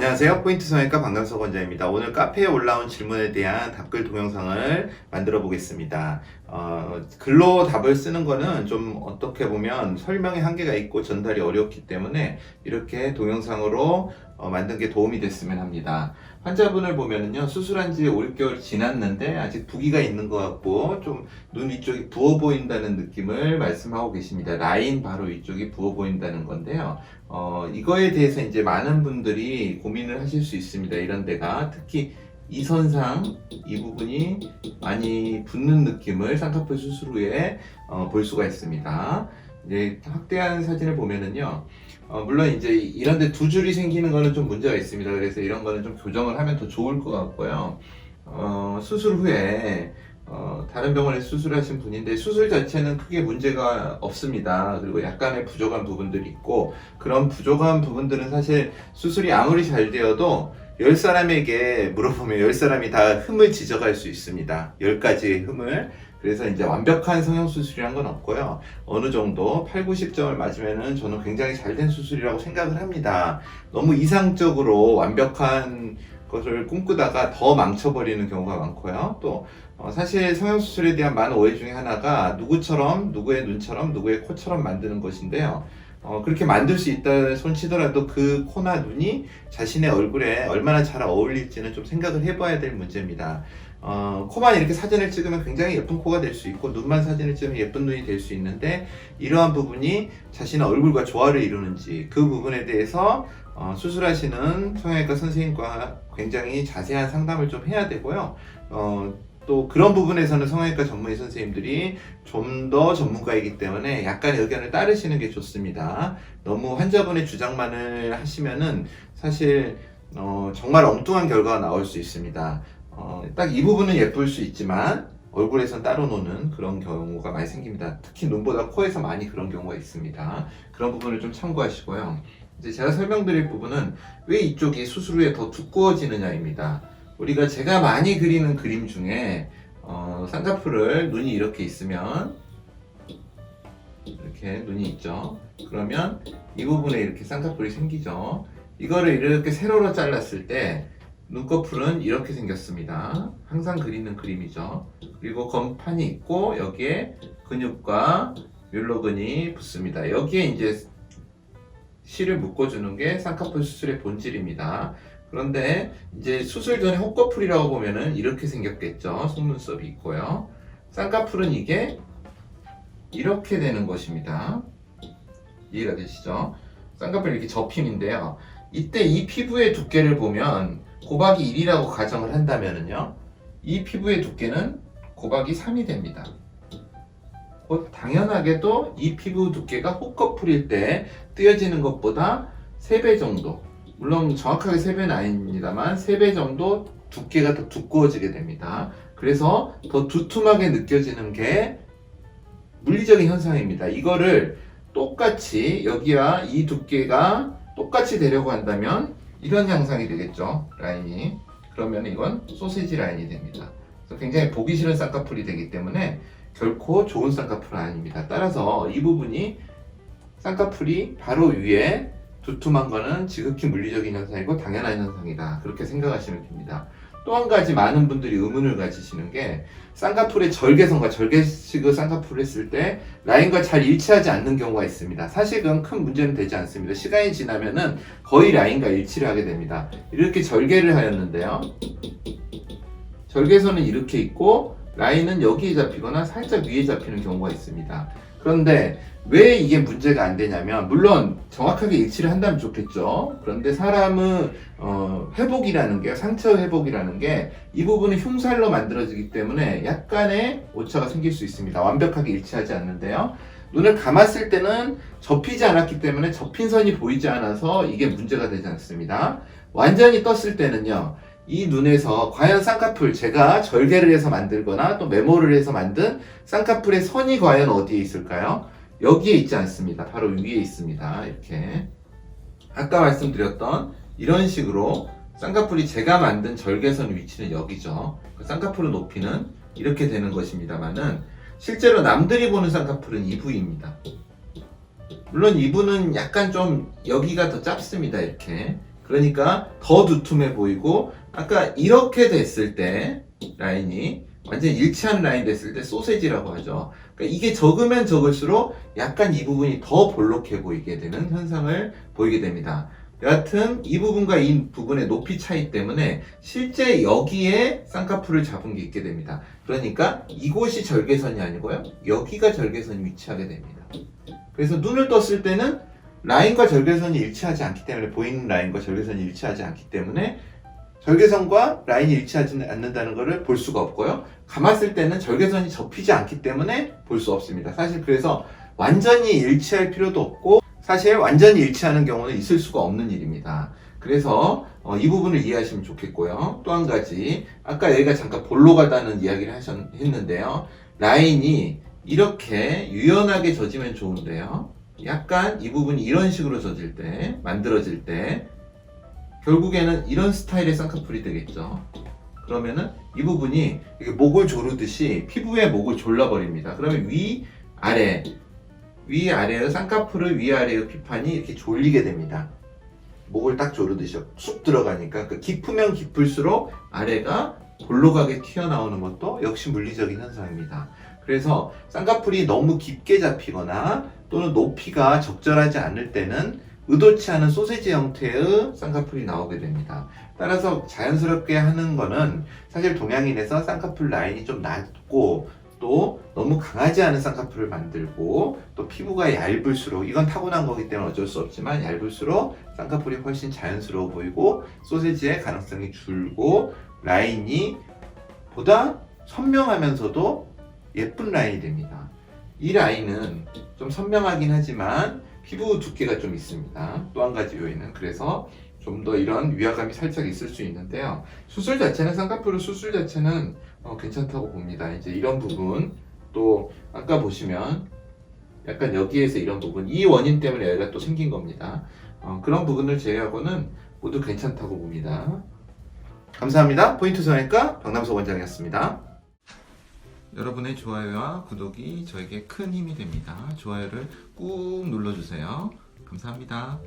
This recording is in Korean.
안녕하세요. 포인트 성형외과 박남석 원장입니다. 오늘 카페에 올라온 질문에 대한 답글 동영상을 만들어 보겠습니다. 글로 답을 쓰는 거는 좀 어떻게 보면 설명의 한계가 있고 전달이 어렵기 때문에 이렇게 동영상으로 만든 게 도움이 됐으면 합니다. 환자분을 보면은요, 수술한 지 5, 6개월 지났는데 아직 부기가 있는 것 같고 좀 눈 위쪽이 부어 보인다는 느낌을 말씀하고 계십니다. 라인 바로 위쪽이 부어 보인다는 건데요. 이거에 대해서 이제 많은 분들이 고민을 하실 수 있습니다. 이런 데가 특히 이 선상 이 부분이 많이 붓는 느낌을 쌍꺼풀 수술 후에 볼 수가 있습니다. 이제 확대한 사진을 보면은요, 물론 이제 이런 데 두 줄이 생기는 거는 좀 문제가 있습니다. 그래서 이런 거는 좀 교정을 하면 더 좋을 것 같고요. 수술 후에 다른 병원에 수술하신 분인데 수술 자체는 크게 문제가 없습니다. 그리고 약간의 부족한 부분들이 있고, 그런 부족한 부분들은 사실 수술이 아무리 잘 되어도 10사람에게 물어보면 10사람이 다 흠을 지적할 수 있습니다. 10가지의 흠을. 그래서 이제 완벽한 성형수술이란 건 없고요. 어느 정도 8, 90점을 맞으면은 저는 굉장히 잘 된 수술이라고 생각을 합니다. 너무 이상적으로 완벽한 것을 꿈꾸다가 더 망쳐버리는 경우가 많고요. 또 사실 성형수술에 대한 많은 오해 중에 하나가 누구처럼, 누구의 눈처럼, 누구의 코처럼 만드는 것인데요. 그렇게 만들 수 있다 손치더라도 그 코나 눈이 자신의 얼굴에 얼마나 잘 어울릴지는 좀 생각을 해봐야 될 문제입니다. 코만 이렇게 사진을 찍으면 굉장히 예쁜 코가 될 수 있고, 눈만 사진을 찍으면 예쁜 눈이 될 수 있는데, 이러한 부분이 자신의 얼굴과 조화를 이루는지 그 부분에 대해서 수술하시는 성형외과 선생님과 굉장히 자세한 상담을 좀 해야 되고요. 또 그런 부분에서는 성형외과 전문의 선생님들이 좀 더 전문가이기 때문에 약간의 의견을 따르시는 게 좋습니다. 너무 환자분의 주장만을 하시면은 사실 정말 엉뚱한 결과가 나올 수 있습니다. 딱 이 부분은 예쁠 수 있지만 얼굴에선 따로 노는 그런 경우가 많이 생깁니다. 특히 눈보다 코에서 많이 그런 경우가 있습니다. 그런 부분을 좀 참고하시고요. 이제 제가 설명드릴 부분은 왜 이쪽이 수술 후에 더 두꺼워지느냐입니다. 우리가 제가 많이 그리는 그림 중에 쌍꺼풀을 눈이 이렇게 있으면, 이렇게 눈이 있죠. 그러면 이 부분에 이렇게 쌍꺼풀이 생기죠. 이거를 이렇게 세로로 잘랐을 때 눈꺼풀은 이렇게 생겼습니다. 항상 그리는 그림이죠. 그리고 건판이 있고 여기에 근육과 뮬러근이 붙습니다. 여기에 이제 실을 묶어주는 게 쌍꺼풀 수술의 본질입니다. 그런데 이제 수술 전에 헛꺼풀이라고 보면은 이렇게 생겼겠죠. 속눈썹이 있고요. 쌍꺼풀은 이게 이렇게 되는 것입니다. 이해가 되시죠? 쌍꺼풀 이렇게 접힘인데요. 이때 이 피부의 두께를 보면 곱하기 1이라고 가정을 한다면은요, 이 피부의 두께는 곱하기 3이 됩니다. 곧 당연하게도 이 피부 두께가 헛꺼풀일 때 띄어지는 것보다 3배 정도, 물론 정확하게 3배는 아닙니다만 3배 정도 두께가 더 두꺼워지게 됩니다. 그래서 더 두툼하게 느껴지는 게 물리적인 현상입니다. 이거를 똑같이 여기와 이 두께가 똑같이 되려고 한다면 이런 양상이 되겠죠. 라인이. 그러면 이건 소시지 라인이 됩니다. 그래서 굉장히 보기 싫은 쌍꺼풀이 되기 때문에 결코 좋은 쌍꺼풀은 아닙니다. 따라서 이 부분이 쌍꺼풀이 바로 위에 두툼한 거는 지극히 물리적인 현상이고 당연한 현상이다. 그렇게 생각하시면 됩니다. 또 한 가지 많은 분들이 의문을 가지시는 게, 쌍꺼풀의 절개선과 절개식의 쌍꺼풀을 했을 때 라인과 잘 일치하지 않는 경우가 있습니다. 사실 그건 큰 문제는 되지 않습니다. 시간이 지나면은 거의 라인과 일치를 하게 됩니다. 이렇게 절개를 하였는데요, 절개선은 이렇게 있고 라인은 여기에 잡히거나 살짝 위에 잡히는 경우가 있습니다. 그런데 왜 이게 문제가 안 되냐면, 물론 정확하게 일치를 한다면 좋겠죠. 그런데 사람은 회복이라는 게, 상처 회복이라는 게 이 부분은 흉살로 만들어지기 때문에 약간의 오차가 생길 수 있습니다. 완벽하게 일치하지 않는데요. 눈을 감았을 때는 접히지 않았기 때문에 접힌 선이 보이지 않아서 이게 문제가 되지 않습니다. 완전히 떴을 때는요, 이 눈에서 과연 쌍꺼풀, 제가 절개를 해서 만들거나 또 메모를 해서 만든 쌍꺼풀의 선이 과연 어디에 있을까요? 여기에 있지 않습니다. 바로 위에 있습니다. 이렇게 아까 말씀드렸던 이런 식으로 쌍꺼풀이 제가 만든 절개선 위치는 여기죠. 그 쌍꺼풀의 높이는 이렇게 되는 것입니다만은 실제로 남들이 보는 쌍꺼풀은 이 부위입니다. 물론 이 부는 약간 좀 여기가 더 짧습니다. 이렇게. 그러니까 더 두툼해 보이고, 아까 이렇게 됐을 때 라인이 완전히 일치하는 라인 됐을 때 소세지라고 하죠. 그러니까 이게 적으면 적을수록 약간 이 부분이 더 볼록해 보이게 되는 현상을 보이게 됩니다. 여하튼 이 부분과 이 부분의 높이 차이 때문에 실제 여기에 쌍꺼풀을 잡은 게 있게 됩니다. 그러니까 이곳이 절개선이 아니고요, 여기가 절개선이 위치하게 됩니다. 그래서 눈을 떴을 때는 라인과 절개선이 일치하지 않기 때문에, 보이는 라인과 절개선이 일치하지 않기 때문에 절개선과 라인이 일치하지 않는다는 것을 볼 수가 없고요, 감았을 때는 절개선이 접히지 않기 때문에 볼 수 없습니다. 사실 그래서 완전히 일치할 필요도 없고, 사실 완전히 일치하는 경우는 있을 수가 없는 일입니다. 그래서 이 부분을 이해하시면 좋겠고요. 또 한 가지, 아까 여기가 잠깐 볼록하다는 이야기를 했는데요, 라인이 이렇게 유연하게 젖으면 좋은데요, 약간 이 부분이 이런 식으로 젖을 때, 만들어질 때 결국에는 이런 스타일의 쌍꺼풀이 되겠죠. 그러면은 이 부분이 이렇게 목을 조르듯이 피부에 목을 졸라버립니다. 그러면 위아래의 쌍꺼풀을 위아래의 피판이 이렇게 졸리게 됩니다. 목을 딱 조르듯이 쑥 들어가니까, 그 깊으면 깊을수록 아래가 볼록하게 튀어나오는 것도 역시 물리적인 현상입니다. 그래서 쌍꺼풀이 너무 깊게 잡히거나 또는 높이가 적절하지 않을 때는 의도치 않은 소세지 형태의 쌍꺼풀이 나오게 됩니다. 따라서 자연스럽게 하는 거는, 사실 동양인에서 쌍꺼풀 라인이 좀 낮고 또 너무 강하지 않은 쌍꺼풀을 만들고, 또 피부가 얇을수록, 이건 타고난 거기 때문에 어쩔 수 없지만 얇을수록 쌍꺼풀이 훨씬 자연스러워 보이고 소세지의 가능성이 줄고 라인이 보다 선명하면서도 예쁜 라인이 됩니다. 이 라인은 좀 선명하긴 하지만 피부 두께가 좀 있습니다. 또 한 가지 요인은, 그래서 좀 더 이런 위화감이 살짝 있을 수 있는데요, 수술 자체는, 쌍꺼풀 수술 자체는 괜찮다고 봅니다. 이제 이런 부분, 또 아까 보시면 약간 여기에서 이런 부분, 이 원인 때문에 여기가 또 생긴 겁니다. 그런 부분을 제외하고는 모두 괜찮다고 봅니다. 감사합니다. 포인트 성형외과 박남석 원장이었습니다. 여러분의 좋아요와 구독이 저에게 큰 힘이 됩니다. 좋아요를 꾹 눌러주세요. 감사합니다.